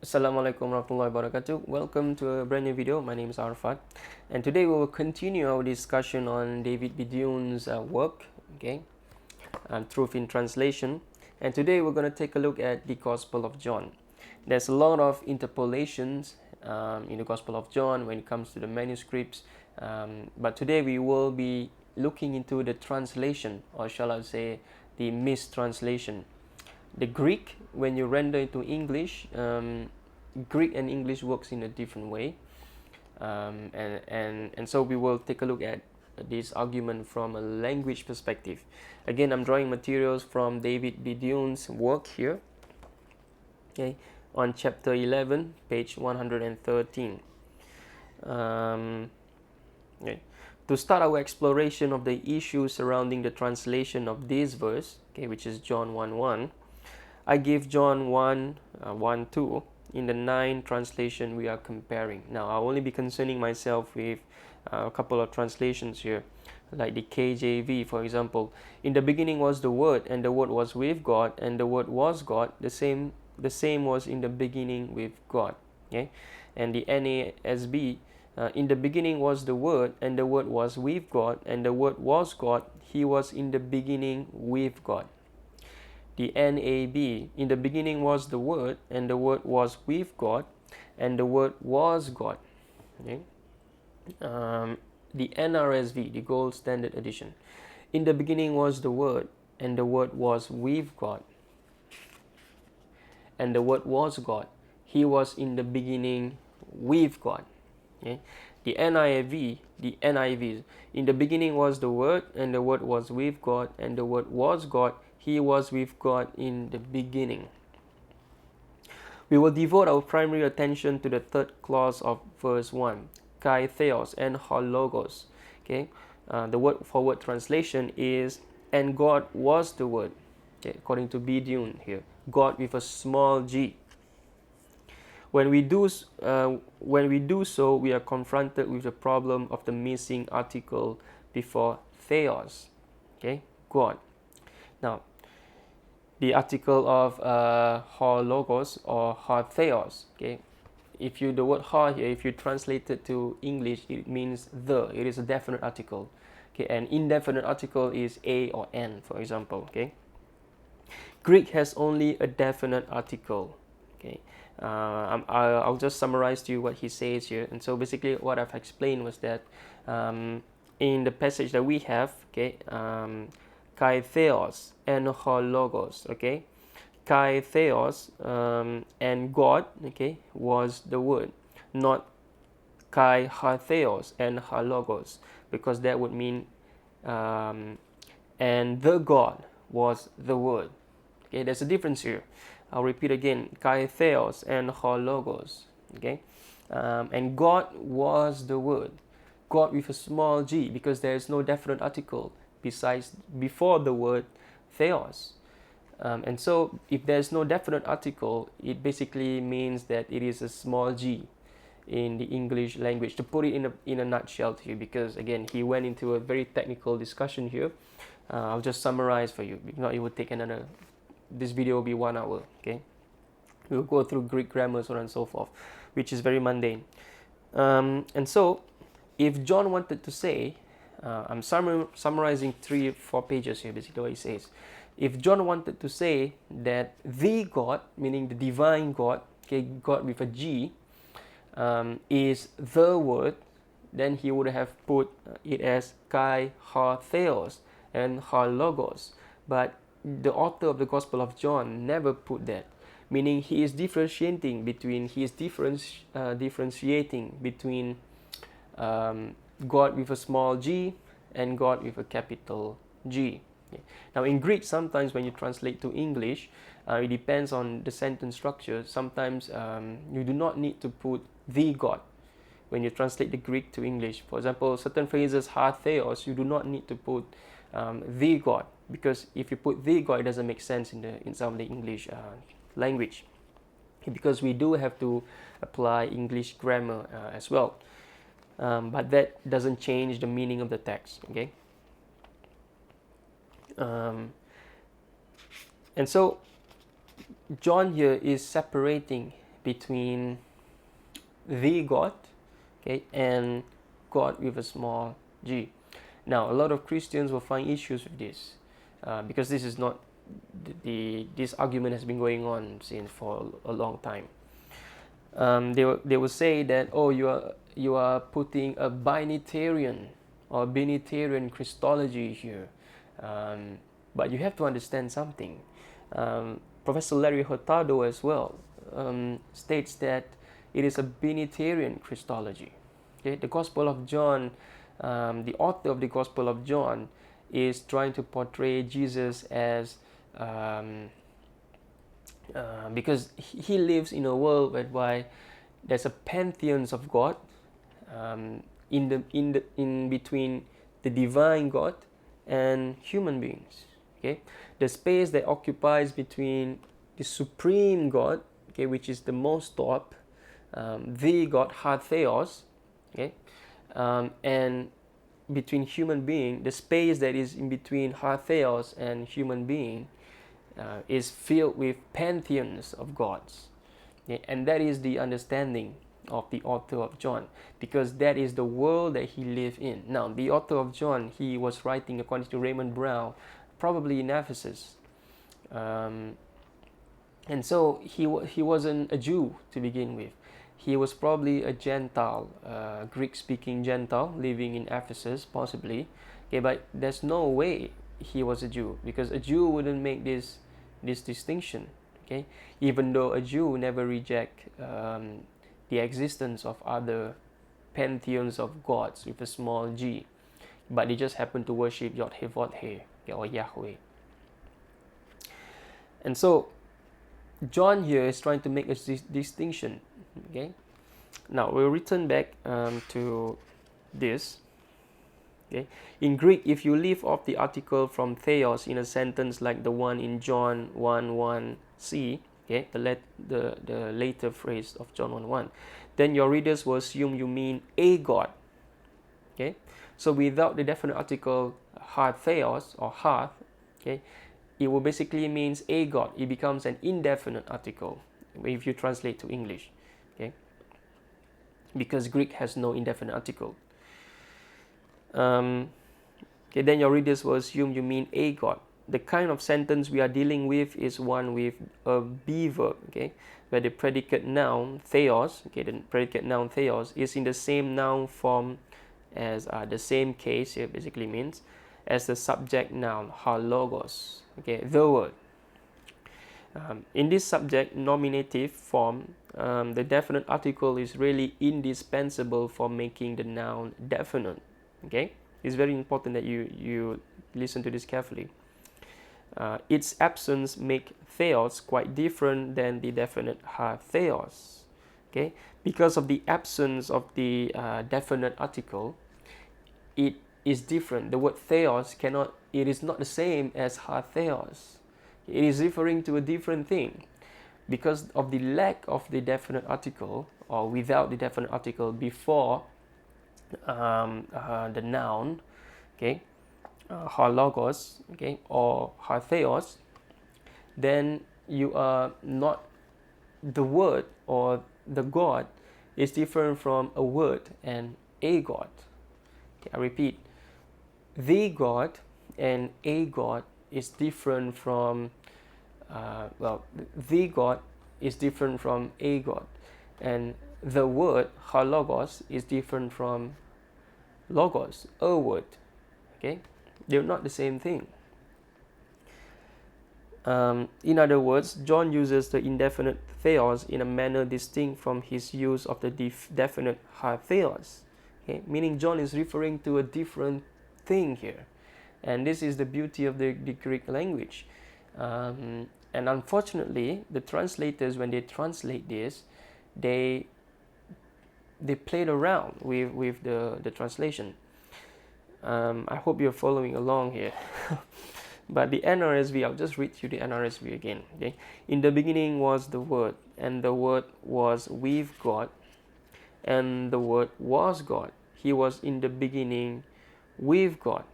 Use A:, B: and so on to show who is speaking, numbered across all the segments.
A: Assalamualaikum warahmatullahi wabarakatuh. Welcome to a brand new video. My name is Arfat, and today we will continue our discussion on David BeDuhn's work, Truth in Translation. And today we're going to take a look at the Gospel of John. There's a lot of interpolations in the Gospel of John when it comes to the manuscripts, but today we will be looking into the translation, or shall I say, the mistranslation. The Greek, when you render it to English, Greek and English works in a different way, and so we will take a look at this argument from a language perspective. Again, I'm drawing materials from David BeDuhn's work here, on chapter 11, page 113. Okay. To start our exploration of the issues surrounding the translation of this verse, which is John 1:1, I give John 1:2 in the 9 translation we are comparing. Now, I'll only be concerning myself with a couple of translations here, like the KJV, for example. In the beginning was the Word, and the Word was with God, and the Word was God. The same was in the beginning with God. Okay, and the NASB, in the beginning was the Word, and the Word was with God, and the Word was God. He was in the beginning with God. The NAB, in the beginning was the Word, and the Word was with God, and the Word was God. Okay. The NRSV, the Gold Standard Edition, in the beginning was the Word, and the Word was with God, and the Word was God. He was in the beginning with God. Okay. The NIV, in the beginning was the Word, and the Word was with God, and the Word was God. He was with God in the beginning. We will devote our primary attention to the third clause of verse 1, kai theos and ho logos. Okay, the word for word translation is, and God was the Word. Okay, according to BeDuhn here, God with a small g. When we do so, we are confronted with the problem of the missing article before theos. Okay, God. Now, the article of ho logos or ho theos. Okay, if you the word ho here, if you translate it to English, it means the. It is a definite article. Okay, an indefinite article is a or an, for example. Okay, Greek has only a definite article. Okay, I'll just summarize to you what he says here. And so basically, what I've explained was that in the passage that we have, kai theos and ho logos. Okay, kai theos and God, okay, was the Word, not kai ha theos and ha logos, because that would mean and the God was the Word. Okay, there's a difference here. I'll repeat again, kai theos and ho logos. Okay, and God was the Word. God with a small g, because there is no definite article before the word theos. And so if there's no definite article, it basically means that it is a small g in the English language, to put it in a nutshell here, because again, he went into a very technical discussion here. I'll just summarize for you. If not, it would take this video will be 1 hour. Okay, we'll go through Greek grammar, so on and so forth, which is very mundane. And so if John wanted to say, I'm summarizing 3-4 pages here, basically what he says. If John wanted to say that the God, meaning the divine God, okay, God with a G, is the Word, then he would have put it as kai ha theos and ha logos. But the author of the Gospel of John never put that, meaning he is differentiating between God with a small g and God with a capital G. Okay. Now in Greek, sometimes when you translate to English, it depends on the sentence structure. Sometimes you do not need to put the God when you translate the Greek to English. For example, certain phrases, ha theos, you do not need to put the God, because if you put the God, it doesn't make sense in some of the English language, because we do have to apply English grammar as well. But that doesn't change the meaning of the text. Okay. And so John here is separating between the God, okay, and God with a small g. Now, a lot of Christians will find issues with this because this is not this argument has been going on since for a long time. They will say that, oh, you are putting a binitarian or binitarian Christology here, but you have to understand something. Professor Larry Hurtado as well states that it is a binitarian Christology. Okay? The Gospel of John, the author of the Gospel of John is trying to portray Jesus as because he lives in a world whereby there's a pantheons of God in between the divine God and human beings. Okay, the space that occupies between the supreme God, okay, which is the most top, the God Theos, okay, and between human being, the space that is in between Theos and human being is filled with pantheons of gods. Okay? And that is the understanding of the author of John, because that is the world that he lived in. Now, the author of John, he was writing, according to Raymond Brown, probably in Ephesus. And so he wasn't a Jew to begin with. He was probably a Gentile, Greek-speaking Gentile living in Ephesus, possibly. Okay, but there's no way he was a Jew, because a Jew wouldn't make this distinction. Okay, even though a Jew never reject the existence of other pantheons of gods with a small g, but they just happen to worship Yod-Heh-Vod-Heh, or Yahweh. And so John here is trying to make a distinction. Okay, now we'll return back to this. Okay, in Greek, if you leave off the article from theos in a sentence like the one in John 1:1c, okay, the later phrase of John 1:1, then your readers will assume you mean a God. Okay, so without the definite article theos or hath, okay, it will basically means a God. It becomes an indefinite article if you translate to English. Okay, because Greek has no indefinite article. Okay, then your readers will assume you mean a God. The kind of sentence we are dealing with is one with a be verb, okay, where the predicate noun theos, okay, the predicate noun theos is in the same noun form as the same case here basically means as the subject noun logos, okay, the word. In this subject nominative form, the definite article is really indispensable for making the noun definite. Okay, it's very important that you listen to this carefully. Its absence make theos quite different than the definite theos. Okay, because of the absence of the definite article, it is different. The word theos it is not the same as theos. It is referring to a different thing. Because of the lack of the definite article, or without the definite article before the noun, okay, logos, okay, or theos, then you are not, the word or the God is different from a word and a God. Okay, I repeat, the God and a God is different from the God is different from a God, and the word logos is different from logos, a word. Okay, they're not the same thing. In other words, John uses the indefinite theos in a manner distinct from his use of the definite theos. Okay, meaning John is referring to a different thing here, and this is the beauty of the Greek language. And unfortunately, the translators, when they translate this, they played around with the translation. I hope you're following along here. But the NRSV, I'll just read you the NRSV again. Okay? In the beginning was the Word, and the Word was with God, and the Word was God. He was in the beginning with God.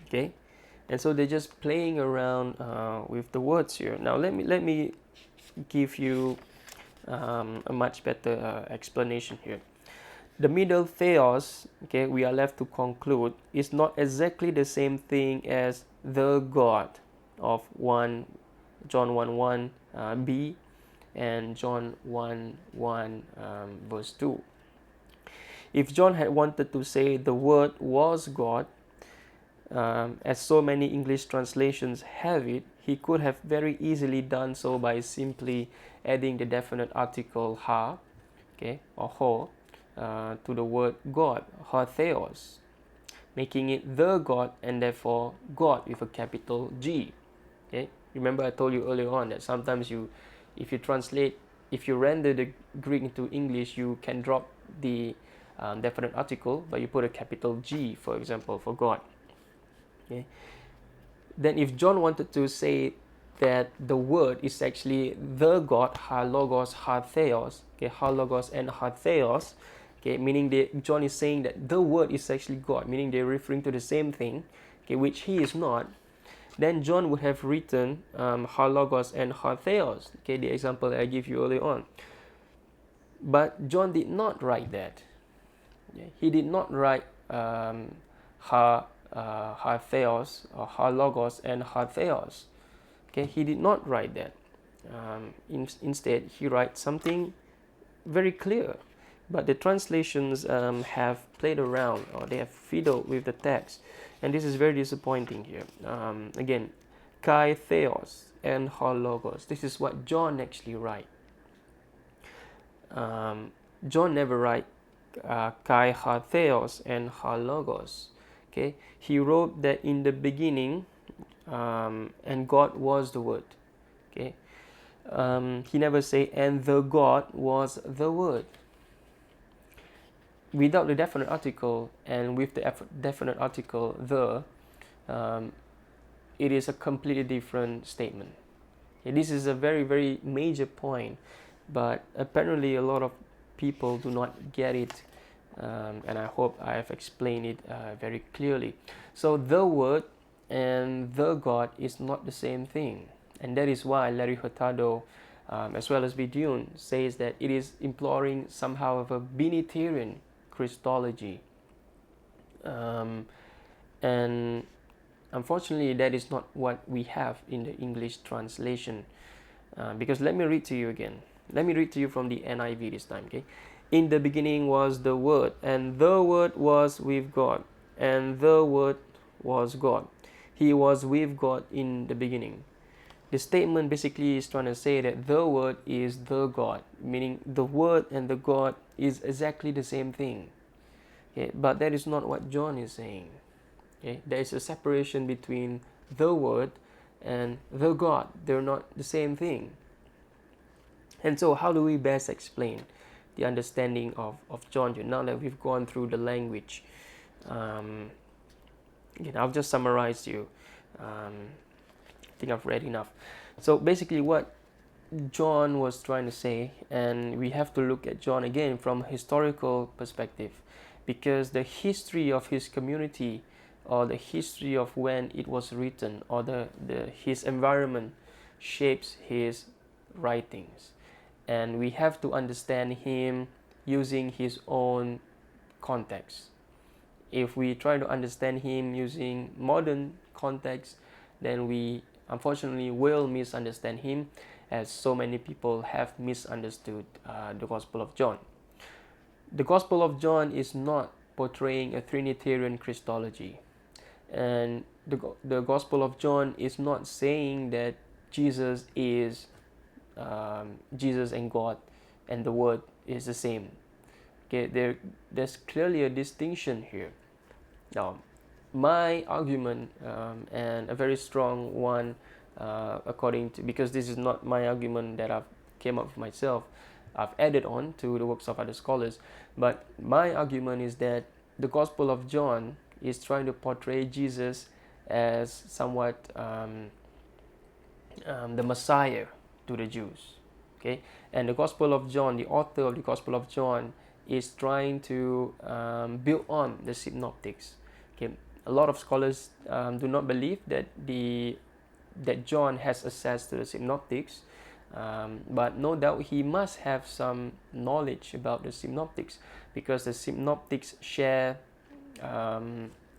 A: Okay, and so they're just playing around with the words here. Now let me give you a much better explanation here. The middle theos, okay, we are left to conclude, is not exactly the same thing as the God of John 1:1 b and John 1:1 verse 2. If John had wanted to say the Word was God, as so many English translations have it, he could have very easily done so by simply adding the definite article ha, okay, or ho, to the word God, ha theos, making it the God and therefore God with a capital G. Okay, remember I told you earlier on that sometimes if you render the Greek into English, you can drop the definite article, but you put a capital G, for example, for God. Okay. Then if John wanted to say that the word is actually the God, ha logos, ha theos, okay, ha logos and ha theos, okay, meaning John is saying that the word is actually God, meaning they're referring to the same thing, okay, which he is not, then John would have written ha logos and ha theos, okay, the example that I gave you earlier on. But John did not write that. Okay. He did not write ha theos or ha logos and ha theos. Okay, he did not write that. Instead, he writes something very clear. But the translations have played around, or they have fiddled with the text, and this is very disappointing here. Again, kai theos and ha logos. This is what John actually writes. John never write kai ha theos and ha logos. Okay, he wrote that in the beginning, and God was the Word. Okay, he never say and the God was the Word. Without the definite article and with the definite article the, it is a completely different statement. Okay, this is a very, very major point, but apparently a lot of people do not get it, and I hope I have explained it very clearly. So the Word and the God is not the same thing, and that is why Larry Hurtado, as well as BeDuhn, says that it is imploring somehow of a Binitarian Christology, and unfortunately that is not what we have in the English translation, because let me read to you again. Let me read to you from the NIV this time. Okay, in the beginning was the Word, and the Word was with God, and the Word was God. He was with God in the beginning. The statement basically is trying to say that the Word is the God, meaning the Word and the God is exactly the same thing. Okay, but that is not what John is saying. Okay, there is a separation between the Word and the God. They're not the same thing. And so how do we best explain the understanding of John here, now that we've gone through the language? Again, I'll just summarize you. I think I've read enough. So basically what John was trying to say, and we have to look at John again from a historical perspective, because the history of his community, or the history of when it was written, or his environment shapes his writings. And we have to understand him using his own context. If we try to understand him using modern context, then we unfortunately will misunderstand him, as so many people have misunderstood the Gospel of John. The Gospel of John is not portraying a Trinitarian Christology, and the Gospel of John is not saying that Jesus is Jesus and God and the Word is the same. Okay, there's clearly a distinction here. Now, my argument, and a very strong one, according to, because this is not my argument that I've came up with myself, I've added on to the works of other scholars, but my argument is that the Gospel of John is trying to portray Jesus as somewhat the Messiah to the Jews. Okay, and the Gospel of John, the author of the Gospel of John, is trying to build on the synoptics. Okay, a lot of scholars do not believe that John has access to the synoptics, But no doubt he must have some knowledge about the synoptics, because the synoptics share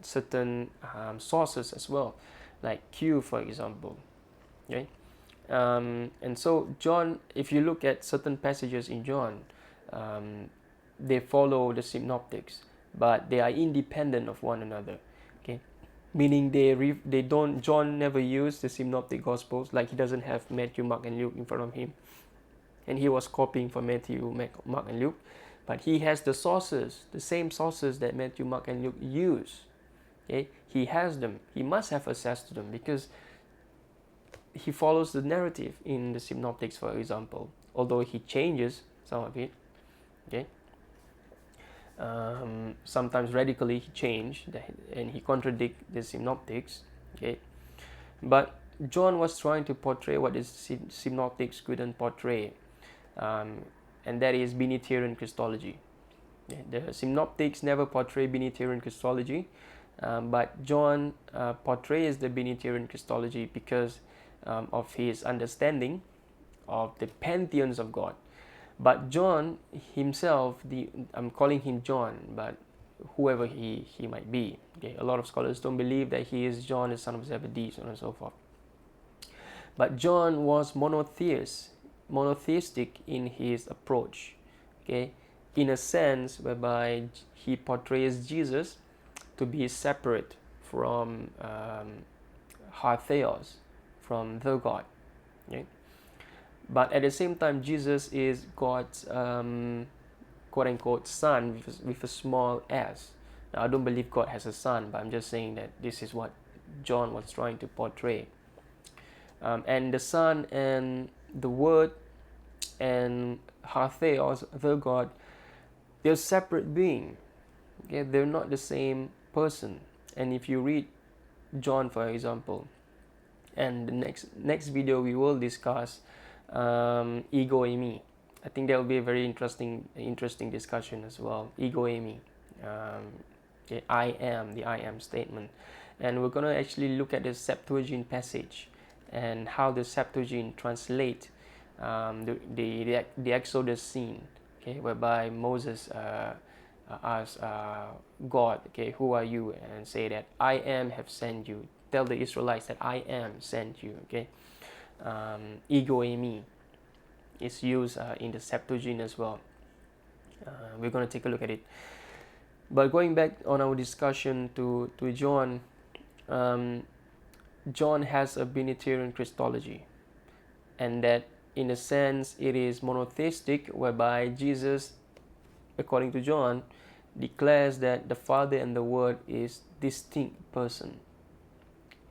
A: certain sources as well, like Q, for example. Okay? And so John, if you look at certain passages in John, they follow the synoptics, but they are independent of one another. Okay, meaning they don't. John never used the synoptic gospels, like he doesn't have Matthew, Mark, and Luke in front of him, and he was copying from Matthew, Mark, and Luke, but he has the sources, the same sources that Matthew, Mark, and Luke use. Okay, he has them. He must have access to them because he follows the narrative in the synoptics, for example, although he changes some of it. Okay, sometimes radically he changed and he contradict the synoptics. Okay, but John was trying to portray what the synoptics couldn't portray, and that is Binitarian Christology. The synoptics never portray Binitarian Christology, but John portrays the Binitarian Christology because of his understanding of the pantheons of God. But John himself, I'm calling him John, but whoever he might be. Okay, a lot of scholars don't believe that he is John, the son of Zebedee, so on and so forth. But John was monotheistic in his approach. Okay, in a sense whereby he portrays Jesus to be separate from Theos, from the God. Okay? But at the same time, Jesus is God's quote-unquote son with a small s. Now, I don't believe God has a son, but I'm just saying that this is what John was trying to portray. And the Son and the Word and Theos, the God, they're separate beings. Okay? They're not the same person. And if you read John, for example, and the next video we will discuss ego eimi. I think that will be a very interesting discussion as well. Ego eimi, I am, the I am statement, and we're going to actually look at the Septuagint passage and how the Septuagint translate the Exodus scene, okay, whereby Moses asks God, okay, who are you, and say that I am have sent you. Tell the Israelites that I am sent you. Okay, ego eimi is used in the Septuagint as well. We're going to take a look at it. But going back on our discussion to John, John has a Binitarian Christology, and that in a sense it is monotheistic, whereby Jesus, according to John, declares that the Father and the Word is distinct person.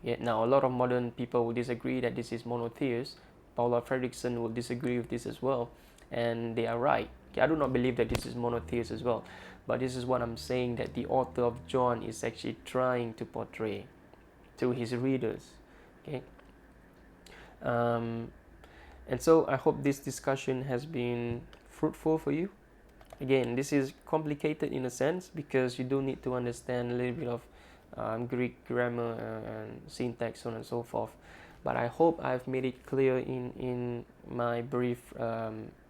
A: Yet now a lot of modern people will disagree that this is monotheist. Paula Fredrickson will disagree with this as well, and they are right. Okay, I do not believe that this is monotheist as well, but this is what I'm saying, that the author of John is actually trying to portray to his readers. Okay, and so I hope this discussion has been fruitful for you. Again, this is complicated in a sense because you do need to understand a little bit of Greek grammar and syntax, so on and so forth. But I hope I've made it clear in my brief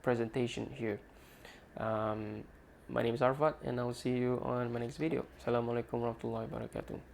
A: presentation here. My name is Arfat, and I'll see you on my next video. Assalamualaikum warahmatullahi wabarakatuh.